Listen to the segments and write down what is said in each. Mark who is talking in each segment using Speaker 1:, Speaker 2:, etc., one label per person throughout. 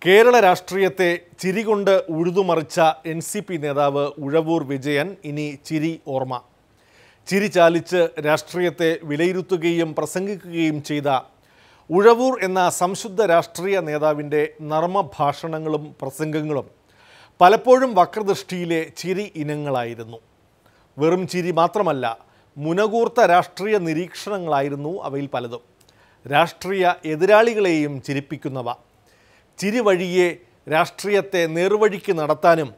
Speaker 1: കേരള രാഷ്ട്രീയത്തെ ചിരികൊണ്ട് ഉഴുതുമറിച്ച NCP നേതാവ് ഉഴവൂർ വിജയൻ ഇനി ചിരി ഓർമ്മ. ചിരി ചാലിച്ച് രാഷ്ട്രീയത്തെ വിലയിരുത്തുകയും പ്രസംഗിക്കുകയും ചെയ്ത ഉഴവൂർ എന്ന സംശുദ്ധ രാഷ്ട്രീയ നേതാവിൻ്റെ നർമ്മഭാഷണങ്ങളും പ്രസംഗങ്ങളും പലപ്പോഴും വക്രദൃഷ്ടിയിലെ ചിരി ഇനങ്ങളായിരുന്നു. വെറും ചിരി മാത്രമല്ല, മുനകൂർത്ത രാഷ്ട്രീയ നിരീക്ഷണങ്ങളായിരുന്നു അവയിൽ പലതും. രാഷ്ട്രീയ എതിരാളികളെയും ചിരിപ്പിക്കുന്നവ. ചിരി വഴിയെ രാഷ്ട്രീയത്തെ നേർവഴിക്ക് നടത്താനും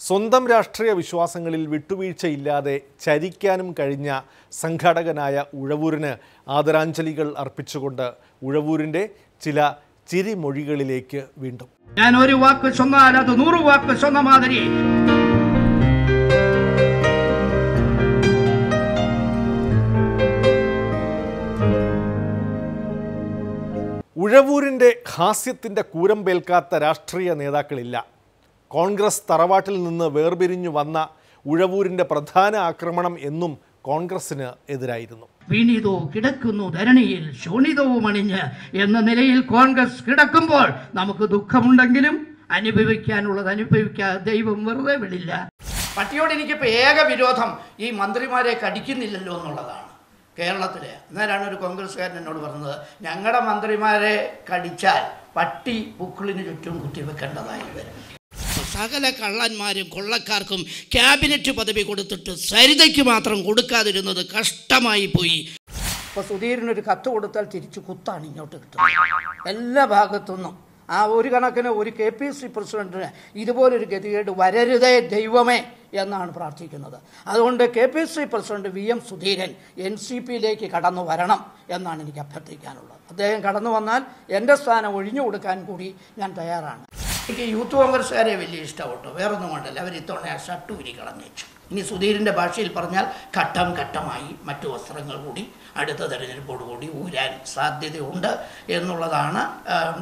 Speaker 1: സ്വന്തം രാഷ്ട്രീയ വിശ്വാസങ്ങളിൽ വിട്ടുവീഴ്ചയില്ലാതെ ചരിക്കാനും കഴിഞ്ഞ സംഘാടകനായ ഉഴവൂരിന് ആദരാഞ്ജലികൾ അർപ്പിച്ചുകൊണ്ട് ഉഴവൂരിൻ്റെ ചില ചിരിമൊഴികളിലേക്ക് വീണ്ടും.
Speaker 2: ഞാൻ ഒരു വാക്ക് ചൊന്നാൽ അത് 100 വാക്ക് ചൊന്ന മാതിരി.
Speaker 1: ഉഴവൂരിൻ്റെ ഹാസ്യത്തിൻ്റെ കൂരമ്പേൽക്കാത്ത രാഷ്ട്രീയ നേതാക്കളില്ല. കോൺഗ്രസ് തറവാട്ടിൽ നിന്ന് വേർപിരിഞ്ഞു വന്ന ഉഴവൂരിൻ്റെ പ്രധാന ആക്രമണം എന്നും കോൺഗ്രസിന് എതിരായിരുന്നു.
Speaker 2: വീണിതോ കിടക്കുന്നു ധരണിയിൽ ശോണിതവും അണിഞ്ഞ് എന്ന നിലയിൽ കോൺഗ്രസ് കിടക്കുമ്പോൾ നമുക്ക് ദുഃഖമുണ്ടെങ്കിലും അനുഭവിക്കാനുള്ളത് അനുഭവിക്കാതെ ദൈവം വെറുതെ വിടില്ല. പട്ടിയോട് എനിക്കിപ്പോൾ ഏക വിരോധം ഈ മന്ത്രിമാരെ കടിക്കുന്നില്ലല്ലോ എന്നുള്ളതാണ്. കേരളത്തിലെ അന്നേരമാണ് ഒരു കോൺഗ്രസ്സുകാരൻ എന്നോട് പറഞ്ഞത്, ഞങ്ങളുടെ മന്ത്രിമാരെ കടിച്ചാൽ പട്ടി പുക്കിളിന് ചുറ്റും കുത്തിവെക്കേണ്ടതായി വരും. സകല കള്ളന്മാരും കൊള്ളക്കാർക്കും ക്യാബിനറ്റ് പദവി കൊടുത്തിട്ട് സരിതയ്ക്ക് മാത്രം കൊടുക്കാതിരുന്നത് കഷ്ടമായി പോയി. ഇപ്പോൾ സുധീരനൊരു കത്ത് കൊടുത്താൽ തിരിച്ചു കുത്താണ് ഇങ്ങോട്ട് കിട്ടുന്നത് എല്ലാ ഭാഗത്തുനിന്നും. ആ ഒരു കണക്കിന് ഒരു KPC പ്രസിഡന്റിന് ഇതുപോലൊരു ഗതികേട് വരരുതേ ദൈവമേ എന്നാണ് പ്രാർത്ഥിക്കുന്നത്. അതുകൊണ്ട് KPC പ്രസിഡന്റ് VM സുധീരൻ NCPയിലേക്ക് കടന്നു വരണം എന്നാണ് എനിക്ക് അഭ്യർത്ഥിക്കാനുള്ളത്. അദ്ദേഹം കടന്നു വന്നാൽ എൻ്റെ സ്ഥാനം ഒഴിഞ്ഞു കൊടുക്കാൻ കൂടി ഞാൻ തയ്യാറാണ്. എനിക്ക് യൂത്ത് കോൺഗ്രസ്സുകാരെ വലിയ ഇഷ്ടപ്പെട്ടു, വേറൊന്നും കൊണ്ടല്ല. അവർ ഇത്തവണ ആ ഷർട്ട് ഉരി കളഞ്ഞു വെച്ചു. ഇനി സുധീരൻ്റെ ഭാഷയിൽ പറഞ്ഞാൽ ഘട്ടം ഘട്ടമായി മറ്റു വസ്ത്രങ്ങൾ കൂടി അടുത്ത തെരഞ്ഞെടുപ്പോടുകൂടി ഊരാൻ സാധ്യതയുണ്ട് എന്നുള്ളതാണ്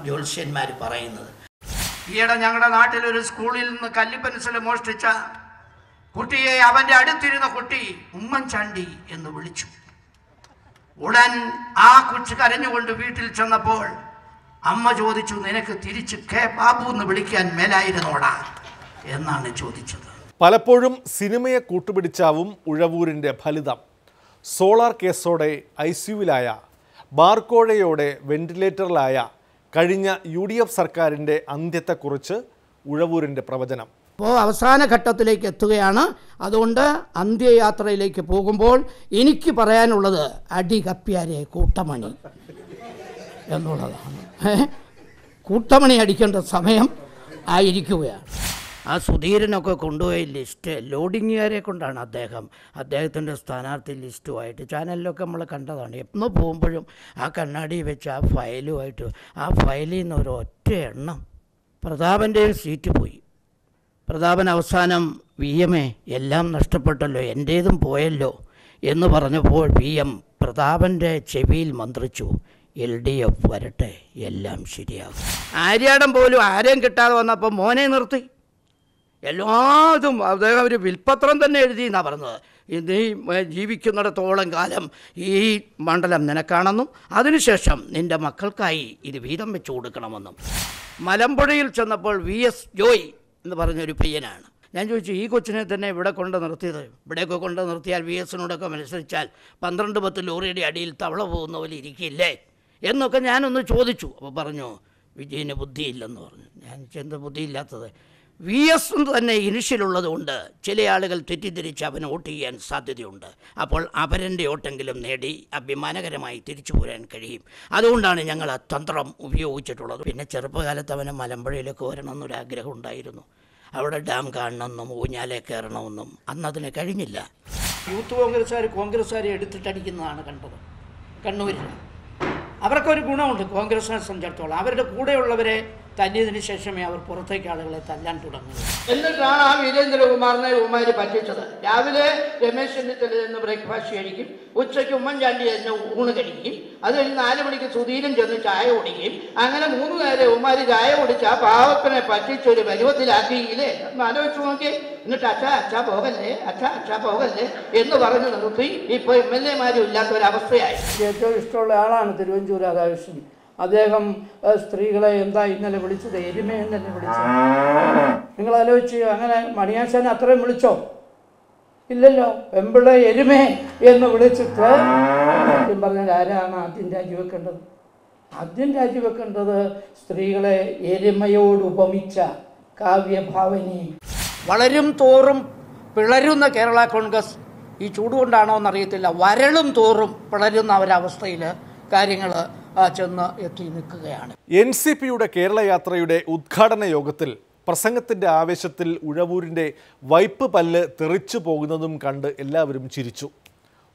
Speaker 2: ജ്യോത്സ്യന്മാർ പറയുന്നത്. ഈയിടെ ഞങ്ങളുടെ നാട്ടിലൊരു സ്കൂളിൽ നിന്ന് കല്ലിപ്പൻസിൽ മോഷ്ടിച്ച കുട്ടിയെ അവൻ്റെ അടുത്തിരുന്ന കുട്ടി ഉമ്മൻചാണ്ടി എന്ന് വിളിച്ചു. ഉടൻ ആ കൊച്ചു കരഞ്ഞുകൊണ്ട് വീട്ടിൽ ചെന്നപ്പോൾ അമ്മ ചോദിച്ചു, നിനക്ക് തിരിച്ച് K ബാബു എന്ന് വിളിക്കാൻ മേലായിരുന്നോടാ എന്നാണ് ചോദിച്ചത്.
Speaker 1: പലപ്പോഴും സിനിമയെ കൂട്ടുപിടിച്ചാവും ഉഴവൂരിൻ്റെ ഫലിതം. സോളാർ കേസോടെ ICUവിലായ, ബാർക്കോഴയോടെ വെന്റിലേറ്ററിലായ കഴിഞ്ഞ UDF സർക്കാരിൻ്റെ അന്ത്യത്തെക്കുറിച്ച് ഉഴവൂരിൻ്റെ പ്രവചനം.
Speaker 2: അപ്പോൾ അവസാന ഘട്ടത്തിലേക്ക് എത്തുകയാണ്. അതുകൊണ്ട് അന്ത്യയാത്രയിലേക്ക് പോകുമ്പോൾ എനിക്ക് പറയാനുള്ളത് അടി കപ്പിയാരെ കൂട്ടമണി എന്നുള്ളതാണ്. കൂട്ടമണി അടിക്കേണ്ട സമയം ആയിരിക്കുകയാണ്. ആ സുധീരനൊക്കെ കൊണ്ടുപോയ ലിസ്റ്റ് ലോഡിങ്ങുകാരെ കൊണ്ടാണ് അദ്ദേഹത്തിൻ്റെ സ്ഥാനാർത്ഥി ലിസ്റ്റുമായിട്ട് ചാനലിലൊക്കെ നമ്മൾ കണ്ടതാണ്. എപ്പോൾ പോകുമ്പോഴും ആ കണ്ണാടി വെച്ച് ആ ഫയലുമായിട്ട് ആ ഫയലിൽ നിന്ന് ഒരു ഒറ്റ എണ്ണം. പ്രതാപൻ്റെയും സീറ്റ് പോയി. പ്രതാപൻ അവസാനം VM എല്ലാം നഷ്ടപ്പെട്ടല്ലോ, എൻ്റേതും പോയല്ലോ എന്ന് പറഞ്ഞപ്പോൾ VM പ്രതാപൻ്റെ ചെവിയിൽ മന്ത്രിച്ചു, LDF വരട്ടെ, എല്ലാം ശരിയാകും. ആര്യാടം പോലും ആരെയും കിട്ടാതെ വന്നപ്പോൾ മോനെ നിർത്തി. എല്ലാതും അദ്ദേഹം ഒരു വിൽപ്പത്രം തന്നെ എഴുതി എന്നാണ് പറഞ്ഞത്. നീ ജീവിക്കുന്നിടത്തോളം കാലം ഈ മണ്ഡലം നിനക്കാണെന്നും അതിനുശേഷം നിൻ്റെ മക്കൾക്കായി ഇത് വീതം വെച്ച് കൊടുക്കണമെന്നും. മലമ്പുഴയിൽ ചെന്നപ്പോൾ VS ജോയ് എന്ന് പറഞ്ഞൊരു പയ്യനാണ്. ഞാൻ ചോദിച്ചു, ഈ കൊച്ചിനെ തന്നെ ഇവിടെ കൊണ്ട് നിർത്തിയത്, ഇവിടെയൊക്കെ കൊണ്ട് നിർത്തിയാൽ VSനോടൊക്കെ മത്സരിച്ചാൽ 12-10 ലോറിയുടെ അടിയിൽ തവള പോകുന്ന പോലെ ഇരിക്കില്ലേ എന്നൊക്കെ ഞാനൊന്ന് ചോദിച്ചു. അപ്പോൾ പറഞ്ഞു, വിജയന് ബുദ്ധിയില്ലെന്ന് പറഞ്ഞു. ഞാൻ എന്ത് ബുദ്ധിയില്ലാത്തത്? VS തന്നെ ഇനിഷ്യലുള്ളത് കൊണ്ട് ചില ആളുകൾ തെറ്റിദ്ധരിച്ച് അവന് വോട്ട് ചെയ്യാൻ സാധ്യതയുണ്ട്. അപ്പോൾ അവരൻ്റെ വോട്ടെങ്കിലും നേടി അഭിമാനകരമായി തിരിച്ചു പോരാൻ കഴിയും. അതുകൊണ്ടാണ് ഞങ്ങൾ ആ തന്ത്രം ഉപയോഗിച്ചിട്ടുള്ളത്. പിന്നെ ചെറുപ്പകാലത്ത് അവന് മലമ്പുഴയിലൊക്കെ വരണമെന്നൊരാഗ്രഹം ഉണ്ടായിരുന്നു. അവിടെ ഡാം കാണണമെന്നും ഊഞ്ഞാലെ കയറണമെന്നും അന്നതിന് കഴിഞ്ഞില്ല. യൂത്ത് കോൺഗ്രസ്സുകാരെ എടുത്തിട്ടടിക്കുന്നതാണ് കണ്ടത് കണ്ണൂരിൽ. അവർക്കൊരു ഗുണമുണ്ട് കോൺഗ്രസിനെ സംബന്ധിച്ചിടത്തോളം. അവരുടെ കൂടെയുള്ളവരെ തല്ലിയതിന് ശേഷമേ അവർ പുറത്തേക്ക് ആളുകളെ തല്ലാൻ തുടങ്ങുന്നത്. എന്നിട്ടാണ് ആ വീരേന്ദ്രകുമാറിനെ ഉമ്മാര് പറ്റിച്ചത്. രാവിലെ രമേശ് ചെന്നിത്തല എന്ന് ബ്രേക്ക്ഫാസ്റ്റ് കഴിക്കും, ഉച്ചയ്ക്ക് ഉമ്മൻചാണ്ടി എന്ന് ഊണ് കഴിക്കും, അത് കഴിഞ്ഞ് 4 മണിക്ക് സുധീരൻ ചെന്ന് ചായ കുടിക്കും. അങ്ങനെ 3 നേരം ഉമ്മാര് ചായ കുടിച്ച് ആ പാവത്തിനെ പറ്റിച്ചൊരു പരുവത്തിലാക്കിയില്ലേ എന്ന് ആലോചിച്ച് നോക്കി. എന്നിട്ട് അച്ഛാ പോകല്ലേ എന്ന് പറഞ്ഞ് നിർത്തി. ഇപ്പോൾ MLA മാരും ഇല്ലാത്തൊരവസ്ഥയായി. ഏറ്റവും ഇഷ്ടമുള്ള ആളാണ് തിരുവഞ്ചൂർ രാധാകൃഷ്ണൻ. അദ്ദേഹം സ്ത്രീകളെ എന്താ ഇന്നലെ വിളിച്ചത്? എരുമ എന്നല്ലേ വിളിച്ചത്? നിങ്ങൾ ആലോചിച്ച്, അങ്ങനെ മണിയാശാനെ അത്രയും വിളിച്ചോ? ഇല്ലല്ലോ. പെമ്പിളെ എരുമേ എന്ന് വിളിച്ചിട്ട് സത്യം പറഞ്ഞാൽ ആരാണ് ആദ്യം രാജിവെക്കേണ്ടത്? ആദ്യം രാജിവെക്കേണ്ടത് സ്ത്രീകളെ എരുമയോട് ഉപമിച്ച കാവ്യഭാവനി. വളരും തോറും പിളരുന്ന കേരള കോൺഗ്രസ് ഈ ചൂടുകൊണ്ടാണോ എന്നറിയത്തില്ല, വരളും തോറും പിളരുന്ന ഒരവസ്ഥയിൽ കാര്യങ്ങൾ ചെന്ന് എത്തി നിൽക്കുകയാണ്.
Speaker 1: NCPയുടെ കേരള യാത്രയുടെ ഉദ്ഘാടന യോഗത്തിൽ പ്രസംഗത്തിൻ്റെ ആവേശത്തിൽ ഉഴവൂരിൻ്റെ വൈപ്പ് പല്ല് തെറിച്ചു പോകുന്നതും കണ്ട് എല്ലാവരും ചിരിച്ചു.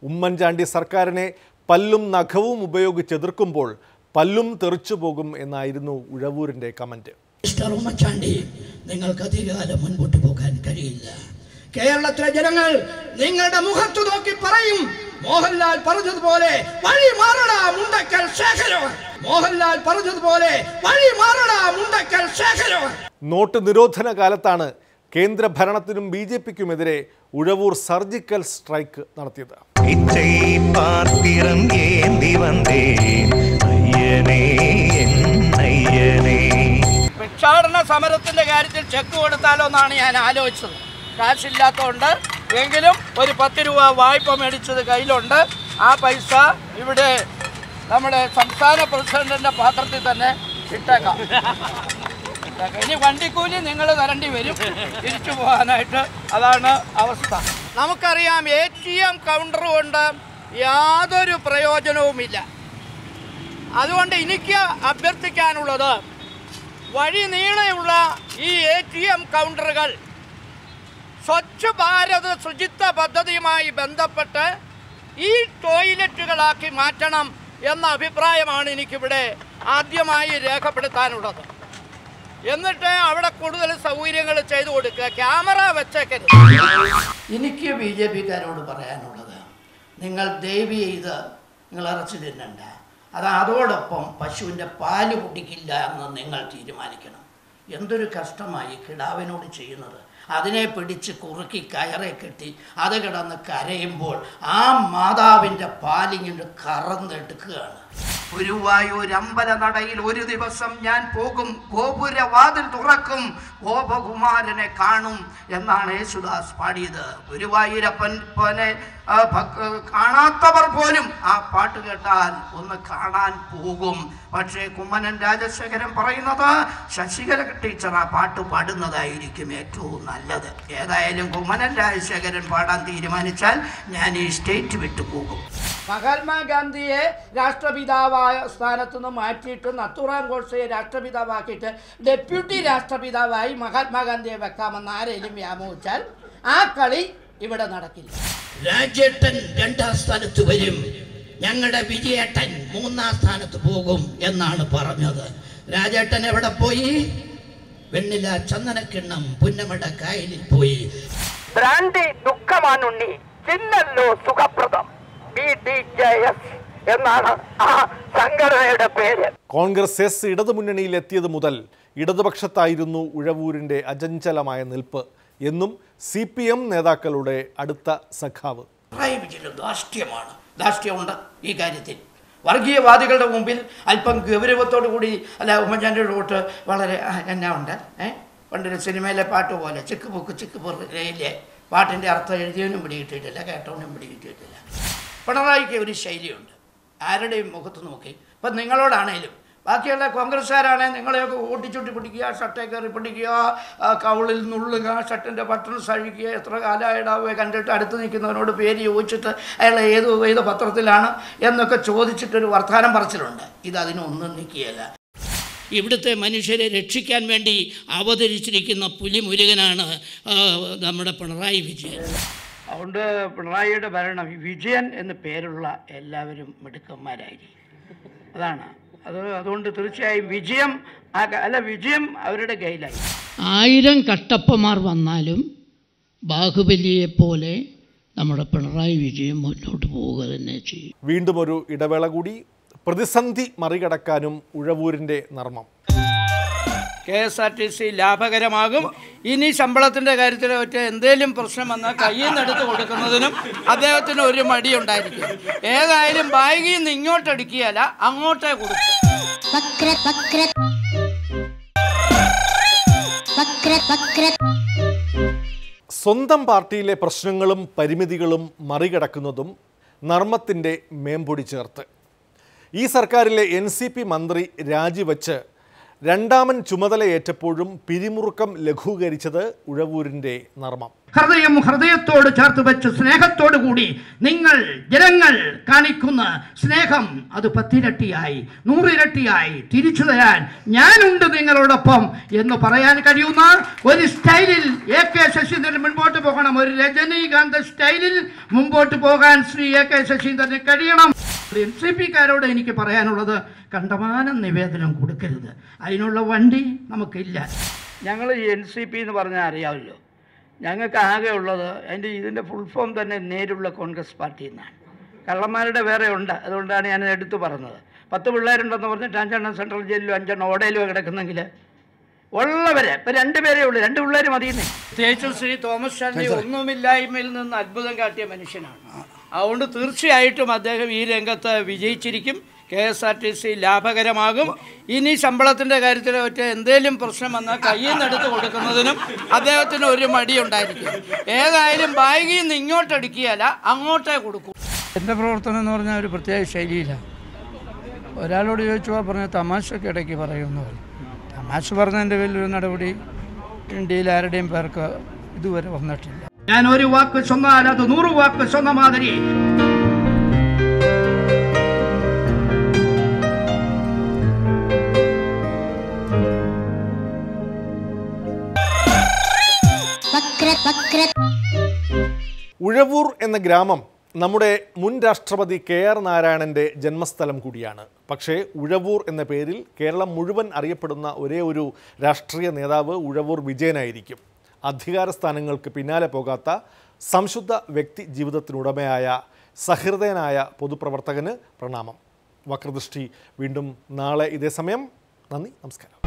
Speaker 1: ഉമ്മൻചാണ്ടി സർക്കാരിനെ പല്ലും നഖവും ഉപയോഗിച്ചെതിർക്കുമ്പോൾ പല്ലും തെറിച്ചു പോകും എന്നായിരുന്നു ഉഴവൂരിൻ്റെ കമൻറ്റ്.
Speaker 2: മിസ്റ്റർ ഉമ്മൻചാണ്ടി, നിങ്ങൾക്ക് അധികകാലം മുൻപോട്ട് പോകാൻ കഴിയില്ല. കേരളത്തിലെ ജനങ്ങൾ നിങ്ങളുടെ മുഖത്ത് നോക്കി പറയും, മോഹൻലാൽ പറഞ്ഞതുപോലെ വഴി മാറടാ മുണ്ടക്കൽ ശേഖരം. മോഹൻലാൽ പറഞ്ഞതുപോലെ വഴി മാറടാ മുണ്ടക്കൽ ശേഖരം.
Speaker 1: നോട്ട് നിരോധന കാലത്താണ് കേന്ദ്ര ഭരണത്തിനും BJPക്കുമെതിരെ ഉഴവൂർ സർജിക്കൽ സ്ട്രൈക്ക് നടത്തിയത്.
Speaker 2: ഭിക്ഷാടന സമരത്തിന്റെ കാര്യത്തിൽ ചെക്ക് കൊടുത്താലോ എന്നാണ് ഞാൻ ആലോചിച്ചത്. കാശില്ലാത്തതുകൊണ്ട് എങ്കിലും ഒരു 10 രൂപ വായ്പ മേടിച്ചത് കയ്യിലുണ്ട്. ആ പൈസ ഇവിടെ നമ്മുടെ സംസ്ഥാന പ്രസിഡന്റിന്റെ പാത്രത്തിൽ തന്നെ ഇട്ടേക്കാം. ഇനി വണ്ടിക്കൂലി നിങ്ങൾ തരേണ്ടി വരും തിരിച്ചു പോകാനായിട്ട്. അതാണ് അവസ്ഥ. നമുക്കറിയാം, ATM കൗണ്ടർ കൊണ്ട് യാതൊരു പ്രയോജനവുമില്ല. അതുകൊണ്ട് എനിക്ക് അഭ്യർത്ഥിക്കാനുള്ളത്, വഴി നീളെയുള്ള ഈ ATM കൗണ്ടറുകൾ സ്വച്ഛ് ഭാരത് ശുചിത്വ പദ്ധതിയുമായി ബന്ധപ്പെട്ട് ഈ ടോയ്ലറ്റുകളാക്കി മാറ്റണം എന്ന അഭിപ്രായമാണ് എനിക്കിവിടെ ആദ്യമായി രേഖപ്പെടുത്താനുള്ളത്. എന്നിട്ട് അവിടെ കൂടുതൽ സൗകര്യങ്ങൾ ചെയ്തു കൊടുക്കുക, ക്യാമറ വെച്ചേക്കരുത്. എനിക്ക് BJPക്കാരോട് പറയാനുള്ളത്, നിങ്ങൾ ദയവ് ചെയ്ത് നിങ്ങൾ ഇറച്ചി തിന്നണ്ട, അതോടൊപ്പം പശുവിൻ്റെ പാല് കുടിക്കില്ല എന്ന് നിങ്ങൾ തീരുമാനിക്കണം. എന്തൊരു കഷ്ടമായി കിടാവിനോട് ചെയ്യുന്നത്. അതിനെ പിടിച്ച് കുറുക്കി കയറെ കെട്ടി അത് കിടന്ന് കരയുമ്പോൾ ആ മാതാവിൻ്റെ പാലിങ്ങനെ കറന്നെടുക്കുകയാണ്. ഗുരുവായൂർ അമ്പലനടയിൽ ഒരു ദിവസം ഞാൻ പോകും, ഗോപുരവാതിൽ തുറക്കും, ഗോപകുമാരനെ കാണും എന്നാണ് യേശുദാസ് പാടിയത്. ഗുരുവായൂരപ്പനെ കാണാത്തവർ പോലും ആ പാട്ട് കേട്ടാൽ ഒന്ന് കാണാൻ പോകും. പക്ഷേ കുമ്മനം രാജശേഖരൻ പറയുന്നത് ശശികല ടീച്ചർ ആ പാട്ട് പാടുന്നതായിരിക്കും ഏറ്റവും നല്ലത്. ഏതായാലും കുമ്മനം രാജശേഖരൻ പാടാൻ തീരുമാനിച്ചാൽ ഞാൻ ഈ സ്റ്റേറ്റ് വിട്ടു പോകും. മഹാത്മാഗാന്ധിയെ രാഷ്ട്രപിതാവായ സ്ഥാനത്തു നിന്ന് മാറ്റിയിട്ട് നത്തുറാം ഗോഡ്സെയെ രാഷ്ട്രപിതാവാക്കിയിട്ട് ഡെപ്യൂട്ടി രാഷ്ട്രപിതാവായി മഹാത്മാഗാന്ധിയെ വെക്കാമെന്ന് ആരെങ്കിലും വ്യാമോഹിച്ചാൽ ആ കളി ഇവിടെ നടക്കില്ല. രാജേട്ടൻ 2ാം സ്ഥാനത്ത് വരും, ഞങ്ങളുടെ വിജയേട്ടൻ 3ാം സ്ഥാനത്ത് പോകും എന്നാണ് പറഞ്ഞത്. രാജേട്ടൻ എവിടെ പോയി? വെണ്ണില ചന്ദനക്കിണ്ണം പുന്നമട കായലിൽ പോയി. ബ്രാൻഡി ദുഃഖമാനുണ്ണി, ചിന്നല്ലോ സുഖപ്രദം, BDJS എന്നാണ് ആ സംഘടനയുടെ പേര്.
Speaker 1: കോൺഗ്രസ് ഇടതുമുന്നണിയിൽ എത്തിയത് മുതൽ ഇടതുപക്ഷത്തായിരുന്നു ഉഴവൂരിൻ്റെ അചഞ്ചലമായ നിൽപ്പ് എന്നും CPM നേതാക്കളുടെ അടുത്ത സഖാവ്.
Speaker 2: ധാർഷ്ട്യമുണ്ട് ഈ കാര്യത്തിൽ. വർഗീയവാദികളുടെ മുമ്പിൽ അല്പം ഗൗരവത്തോടു കൂടി അല്ല, ഉമ്മൻചാണ്ടിയുടെ വോട്ട് വളരെ എന്നാ ഉണ്ട്. പണ്ടൊരു സിനിമയിലെ പാട്ട് പോലെ ചിക്ക് പൊക്ക് ചിക്ക് പൊറിയിലെ പാട്ടിൻ്റെ അർത്ഥം എഴുതിയവനും പിടികിട്ടിയിട്ടില്ല, കേട്ടവനും പിടികിട്ടിയിട്ടില്ല. പിണറായിക്ക് ഒരു ശൈലിയുണ്ട്, ആരുടെയും മുഖത്ത് നോക്കി. ഇപ്പം നിങ്ങളോടാണേലും ബാക്കിയുള്ള കോൺഗ്രസ്സുകാരാണെങ്കിൽ നിങ്ങളെയൊക്കെ ഓട്ടിച്ചുട്ടി പിടിക്കുക, ഷർട്ടേ കയറി പിടിക്കുക, കൗളിൽ നുള്ളുക, ഷർട്ടിൻ്റെ ബട്ടൺസ് അഴിക്കുക, എത്ര കാലമായിടാവുക കണ്ടിട്ട് അടുത്ത് നിൽക്കുന്നവനോട് പേര് ചോദിച്ചിട്ട് അയാൾ ഏത് പത്രത്തിലാണ് എന്നൊക്കെ ചോദിച്ചിട്ടൊരു വർത്തമാനം പറച്ചിലുണ്ട്. ഇതതിനൊന്നും നിൽക്കുകയല്ല. ഇവിടുത്തെ മനുഷ്യരെ രക്ഷിക്കാൻ വേണ്ടി അവതരിച്ചിരിക്കുന്ന പുലിമുരുകനാണ് നമ്മുടെ പിണറായി വിജയൻ. അതുകൊണ്ട് പിണറായിയുടെ ഭരണം, വിജയൻ എന്ന് പേരുള്ള എല്ലാവരും മിടുക്കന്മാരായിരിക്കും. അതാണ് അതുകൊണ്ട് തീർച്ചയായും വിജയം അവരുടെ കയ്യിലായി. 1000 കട്ടപ്പന്മാർ വന്നാലും ബാഹുബലിയെ പോലെ നമ്മുടെ പിണറായി വിജയൻ മുന്നോട്ട് പോവുക തന്നെ ചെയ്യും.
Speaker 1: വീണ്ടും ഒരു ഇടവേള കൂടി. പ്രതിസന്ധി മറികടക്കാനും ഉഴവൂരിൻ്റെ നർമ്മം.
Speaker 2: KSRTC ലാഭകരമാകും. ഇനി ശമ്പളത്തിൻ്റെ കാര്യത്തിൽ ഒറ്റ എന്തെങ്കിലും പ്രശ്നം വന്നാൽ കയ്യിൽ നിന്ന് എടുത്ത് കൊടുക്കുന്നതിനും അദ്ദേഹത്തിന് ഒരു മടിയുണ്ടായിരിക്കും. ഏതായാലും ബാഗിൽ നിന്ന് ഇങ്ങോട്ടടിക്കുകയല്ല, അങ്ങോട്ടേ കൊടുക്കും.
Speaker 1: സ്വന്തം പാർട്ടിയിലെ പ്രശ്നങ്ങളും പരിമിതികളും മറികടക്കുന്നതും നർമ്മത്തിൻ്റെ മേമ്പൊടി ചേർത്ത് ഈ സർക്കാരിലെ NCP മന്ത്രി രാജിവെച്ച് രണ്ടാമൻ ചുമതലയേറ്റപ്പോഴും പിരിമുറുക്കം ലഘൂകരിച്ചത് ഉഴവൂരിൻ്റെ നർമ്മം.
Speaker 2: ഹൃദയം ഹൃദയത്തോട് ചേർത്ത് വെച്ച് സ്നേഹത്തോടു കൂടി നിങ്ങൾ ജനങ്ങൾ കാണിക്കുന്ന സ്നേഹം അത് 10 ഇരട്ടിയായി 100 ഇരട്ടിയായി തിരിച്ചു തരാൻ ഞാനുണ്ട് നിങ്ങളോടൊപ്പം എന്ന് പറയാൻ കഴിയുന്ന ഒരു സ്റ്റൈലിൽ AK ശശീന്ദ്രൻ മുൻപോട്ട് പോകണം. ഒരു രജനീകാന്ത് സ്റ്റൈലിൽ മുമ്പോട്ട് പോകാൻ ശ്രീ AK ശശീന്ദ്രന് കഴിയണം. NCPക്കാരോട് എനിക്ക് പറയാനുള്ളത്, കണ്ടമാനം നിവേദനം കൊടുക്കരുത്. അതിനുള്ള വണ്ടി നമുക്കില്ല. ഞങ്ങൾ ഈ NCP എന്ന് പറഞ്ഞാൽ അറിയാമല്ലോ, ഞങ്ങൾക്ക് ആകെ ഉള്ളത് ഇതിൻ്റെ ഫുൾ ഫോം തന്നെ നേരുള്ള കോൺഗ്രസ് പാർട്ടി എന്നാണ്. കള്ളന്മാരുടെ വേറെ ഉണ്ട്, അതുകൊണ്ടാണ് ഞാൻ എടുത്തു പറഞ്ഞത്. 10 പിള്ളേരുണ്ടെന്ന് പറഞ്ഞിട്ട് 5 എണ്ണം സെൻട്രൽ ജയിലിലും 5 എണ്ണം ഓടയിലും കിടക്കുന്നെങ്കിൽ ഉള്ളവരെ ഇപ്പം 2 പേരേ ഉള്ളൂ, 2 പിള്ളേർ മതിയെന്നേ. പ്രത്യേകിച്ചും ശ്രീ തോമസ് ചാണ്ടി ഒന്നുമില്ലായ്മയിൽ നിന്ന് അത്ഭുതം കാട്ടിയ മനുഷ്യനാണ്. അതുകൊണ്ട് തീർച്ചയായിട്ടും അദ്ദേഹം ഈ രംഗത്ത് വിജയിച്ചിരിക്കും. KSRTC ലാഭകരമാകും. ഇനി ശമ്പളത്തിൻ്റെ കാര്യത്തിൽ ഒറ്റ എന്തെങ്കിലും പ്രശ്നം വന്നാൽ കയ്യിൽ നിന്ന് എടുത്ത് കൊടുക്കുന്നതിനും അദ്ദേഹത്തിന് ഒരു മടിയുണ്ടായിരിക്കും. ഏതായാലും ബാഗിൽ നിന്ന് ഇങ്ങോട്ടടിക്കുകയല്ല, അങ്ങോട്ടേ കൊടുക്കും. എൻ്റെ പ്രവർത്തനം എന്ന് പറഞ്ഞാൽ ഒരു പ്രത്യേക ശൈലിയിലാണ്. ഒരാളോട് ചോദിച്ചാൽ പറഞ്ഞ തമാശയ്ക്ക് ഇടയ്ക്ക് പറയുമെന്ന് പറയും. തമാശ പറഞ്ഞതിൻ്റെ പേരിലൊരു നടപടി ഇന്ത്യയിൽ ആരുടെയും പേർക്ക് ഇതുവരെ വന്നിട്ടില്ല. ഞാൻ ഒരു വാക്ക് ചൊന്നാൽ അത് 100 വാക്ക് ചൊന്ന മാതിരി.
Speaker 1: ഉഴവൂർ എന്ന ഗ്രാമം നമ്മുടെ മുൻ രാഷ്ട്രപതി KR നാരായണൻ്റെ ജന്മസ്ഥലം കൂടിയാണ്. പക്ഷേ ഉഴവൂർ എന്ന പേരിൽ കേരളം മുഴുവൻ അറിയപ്പെടുന്ന ഒരേ ഒരു രാഷ്ട്രീയ നേതാവ് ഉഴവൂർ വിജയനായിരിക്കും. അധികാര സ്ഥാനങ്ങൾക്ക് പിന്നാലെ പോകാത്ത സംശുദ്ധ വ്യക്തി ജീവിതത്തിനുടമയായ സഹൃദയനായ പൊതുപ്രവർത്തകന് പ്രണാമം. വക്രദൃഷ്ടി വീണ്ടും നാളെ ഇതേ സമയം. നന്ദി, നമസ്കാരം.